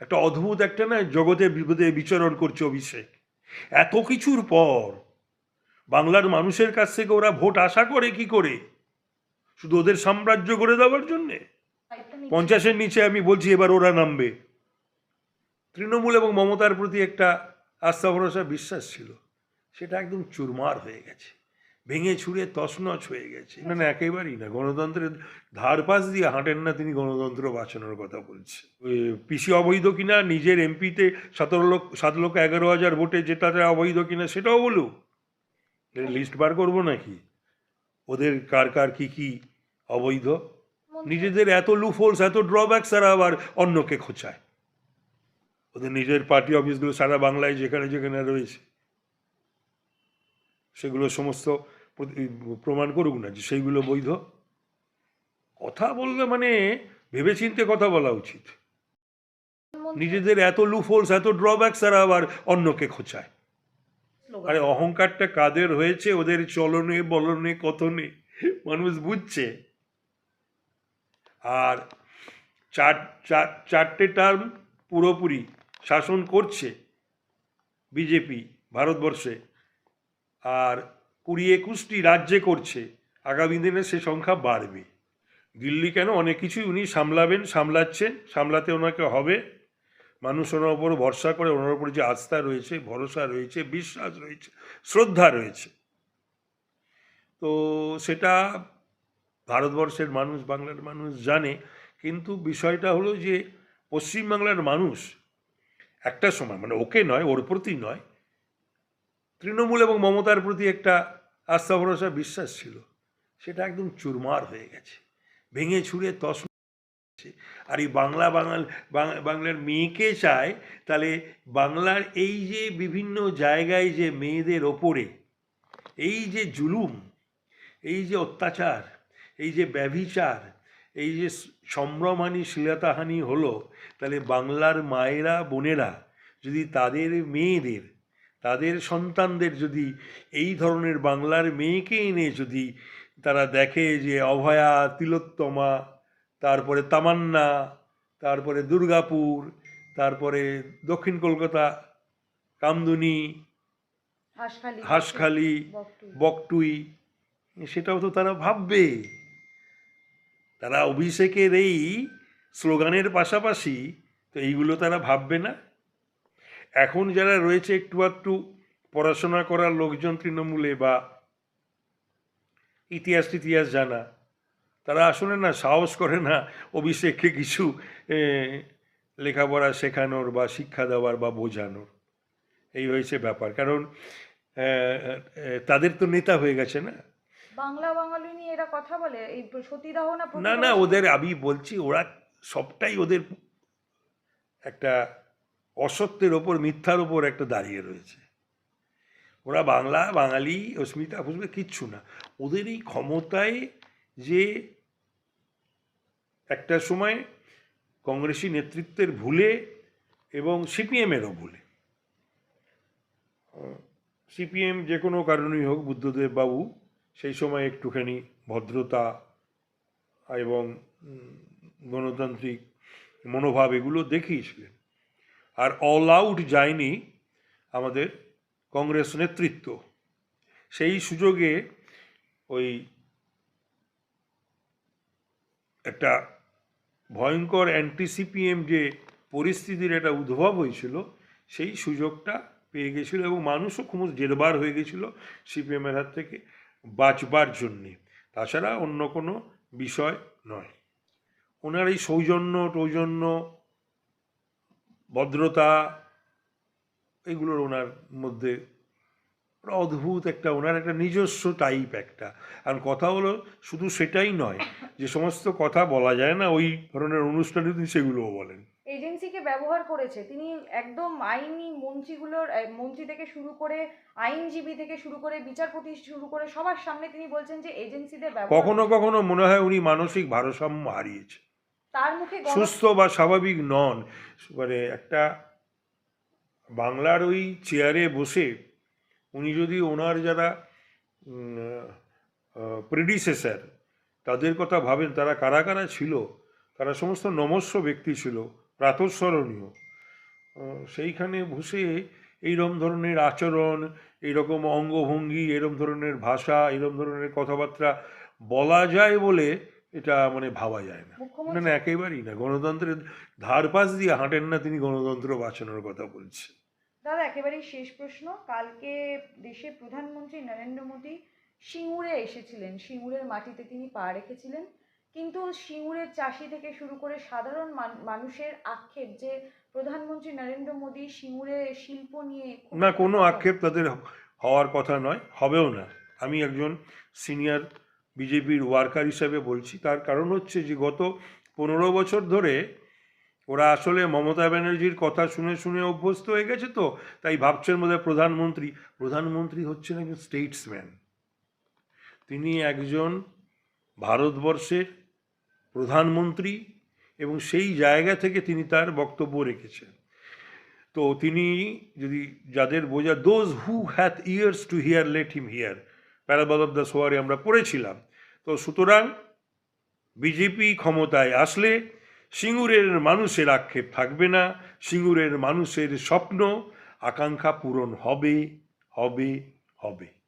একটা অদ্ভুত একটা না জগতে বিপদে বিচরণ করছে অভিষেক। এত কিছুর পর বাংলার মানুষের কাছ থেকে ওরা ভোট আশা করে কি করে? শুধু ওদের সাম্রাজ্য করে দেওয়ার জন্যে? 50-এর নিচে আমি বলছি এবার ওরা নামবে। তৃণমূল এবং মমতার প্রতি একটা আস্থা ভরসা বিশ্বাস ছিল, সেটা একদম চুরমার হয়ে গেছে, ভেঙে ছুঁড়ে তছনছ হয়ে গেছে। না না, একেবারেই না। গণতন্ত্রের ধারপাশ দিয়ে হাঁটেন না তিনি, গণতন্ত্র বাঁচানোর কথা বলছে। পিসি অবৈধ কিনা, নিজের এমপিতে 7,11,000 ভোটে যেটাতে অবৈধ কিনা সেটাও বলুক। লিস্ট বার করবো নাকি ওদের কার কার কি কি অবৈধ? নিজেদের এত লুফোলস, এত ড্রব্যাক, তারা আবার অন্যকে খোঁচায়। ওদের নিজের পার্টি অফিসগুলো সারা বাংলায় যেখানে যেখানে রয়েছে সেগুলো সমস্ত প্রমাণ করুক না যে সেইগুলো বৈধ। কথা বললে মানে ভেবেচিন্তে কথা বলা উচিত। নিজেদের এত লুফোলস, এত ড্রব্যাক, তারা আবার অন্যকে খোঁচায়। আরে অহংকারটা কাদের হয়েছে? ওদের চলনে বলনে কথনে মানুষ বুঝছে। আর চারটে টার্ম পুরোপুরি শাসন করছে বিজেপি ভারতবর্ষে, আর 20-21টি রাজ্যে করছে। আগামী দিনে সে সংখ্যা বাড়বে। দিল্লি কেন, অনেক কিছুই উনি সামলাবেন, সামলাচ্ছেন, সামলাতে ওনাকে হবে। মানুষ ওনার উপর ভরসা করে, ওনার উপর যে আস্থা রয়েছে, ভরসা রয়েছে, বিশ্বাস রয়েছে, শ্রদ্ধা রয়েছে, তো সেটা ভারতবর্ষের মানুষ, বাংলার মানুষ জানে। কিন্তু বিষয়টা হলো যে পশ্চিমবাংলার মানুষ একটা সময়, মানে ওকে নয়, ওর প্রতি নয়, তৃণমূল এবং মমতার প্রতি একটা আস্থা ভরসা বিশ্বাস ছিল, সেটা একদম চুরমার হয়ে গেছে, ভেঙে ছুঁড়ে তছনছ। আর এই বাংলার মেয়েকে চায়, তাহলে বাংলার এই যে বিভিন্ন জায়গায় যে মেয়েদের ওপরে এই যে জুলুম, এই যে অত্যাচার, এই যে ব্যভিচার, এই যে সম্ভ্রমহানি শ্লীলতাহানি হলো, তাহলে বাংলার মায়েরা বোনেরা যদি তাদের মেয়েদের, তাদের সন্তানদের যদি এই ধরনের বাংলার মেয়েকে এনে যদি তারা দেখে যে অভয়া, তিলোত্তমা, তারপরে তামান্না, তারপরে দুর্গাপুর, তারপরে দক্ষিণ কলকাতা কামদুনি, হাঁসখালি, বকটুই, সেটাও তো তারা ভাববে। তারা অভিষেকের এই স্লোগানের পাশাপাশি তো এইগুলো তারা ভাববে না? এখন যারা রয়েছে একটু আধটু পড়াশোনা করার লোকজন তৃণমূলে বা ইতিহাস টিতিহাস জানা, তারা আসলে না সাহস করে না অভিষেককে কিছু লেখাপড়া শেখানোর বা শিক্ষা দেওয়ার বা বোঝানোর। এই হয়েছে ব্যাপার। কারণ তাদের তো নেতা হয়ে গেছে না। বাংলা বাঙালি নিয়ে এরা কথা বলে, এই সতীদাহ না না না, ওদের আমি বলছি, ওরা সবটাই ওদের একটা অসত্যের ওপর, মিথ্যার ওপর একটা দাঁড়িয়ে রয়েছে। ওরা বাংলা বাঙালি অস্মিতা ফুসমিতা কিচ্ছু না। ওদের এই ক্ষমতায় যে একটা সময় কংগ্রেসি নেতৃত্বের ভুলে এবং সিপিএমেরও ভুলে, সিপিএম যে কোনো কারণেই হোক, বুদ্ধদেব বাবু সেই সময় একটুখানি ভদ্রতা এবং গণতান্ত্রিক মনোভাব এগুলো দেখিয়েছিলেন। আর অল আউট যায়নি আমাদের কংগ্রেস নেতৃত্ব। সেই সুযোগে ওই একটা ভয়ঙ্কর অ্যান্টি সিপিএম যে পরিস্থিতির একটা উদ্ভব হয়েছিল, সেই সুযোগটা পেয়ে গেছিলো এবং মানুষও খুব জেরবার হয়ে গেছিলো সিপিএমের হাত থেকে বাঁচবার জন্যে। তাছাড়া অন্য কোনো বিষয় নয়। ওনার এই সৌজন্য টৌজন্য, ভদ্রতা, এগুলোর ওনার মধ্যে অদ্ভুত একটা, ওনার একটা নিজস্ব টাইপ একটা। আর কথা হলো শুধু সেটাই নয়, যে সমস্ত কথা বলা যায় না ওই ধরনের অনুষ্ঠানে তিনি সেগুলোও বলেন। এজেন্সিকে ব্যবহার করেছে তিনি, একদম আইনি মন্ত্রীগুলোর, মন্ত্রী থেকে শুরু করে আইনজীবী থেকে শুরু করে বিচারপতি শুরু করে সবার সামনে তিনি বলছেন যে এজেন্সিদের ব্যবহার। কখনো কখনো মনে হয় উনি মানসিক ভারসাম্য হারিয়েছে, তার মুখে সুস্থ বা স্বাভাবিক নন। মানে একটা বাংলার ওই চেয়ারে বসে উনি যদি ওনার যারা প্রেডিসেসর তাদের কথা ভাবেন, তারা কারা কারা ছিল, তারা সমস্ত নমস্য ব্যক্তি ছিল, প্রাতঃস্মরণীয়। সেইখানে বসে এইরকম ধরনের আচরণ, এইরকম অঙ্গভঙ্গি, এরম ধরনের ভাষা, এরম ধরনের কথাবার্তা বলা যায় বলে এটা মানে ভাবা যায় না। না মুখ্যমন্ত্রী না, একেবারেই না। গণতন্ত্রের ধারপাশ দিয়ে হাঁটেন না তিনি, গণতন্ত্র বাঁচানোর কথা বলছেন। দাদা একেবারেই শেষ প্রশ্ন, কালকে দেশের প্রধানমন্ত্রী নরেন্দ্র মোদী সিঙ্গুরে এসেছিলেন, সিঙ্গুরের মাটিতে তিনি পা রেখেছিলেন, কিন্তু সিঙ্গুরের চাষি থেকে শুরু করে সাধারণ মানুষের আক্ষেপ যে প্রধানমন্ত্রী নরেন্দ্র মোদী সিঙ্গুরে শিল্প নিয়ে খুব না, একটা কোনো ভালো- আক্ষেপ তাদের হওয়ার কথা নয়, হবেও না। আমি একজন সিনিয়র বিজেপির ওয়ার্কার হিসাবে বলছি। তার কারণ হচ্ছে যে গত 15 বছর ধরে ওরা আসলে মমতা ব্যানার্জির কথা শুনে শুনে অভ্যস্ত হয়ে গেছে, তো তাই ভাবছেন বোধহয় প্রধানমন্ত্রী হচ্ছেন একজন স্টেটসম্যান। তিনি একজন ভারতবর্ষের প্রধানমন্ত্রী এবং সেই জায়গা থেকে তিনি তার বক্তব্য রেখেছেন। তো তিনি যদি যাদের বোঝা, those who hath ears to hear let him hear, parable of the sower আমরা পড়েছিলাম। তো সুতরাং বিজেপি ক্ষমতায় আসলে সিঙ্গুরের মানুষের আক্ষেপ থাকবে না, সিঙ্গুরের মানুষের স্বপ্ন আকাঙ্ক্ষা পূরণ হবে হবে হবে।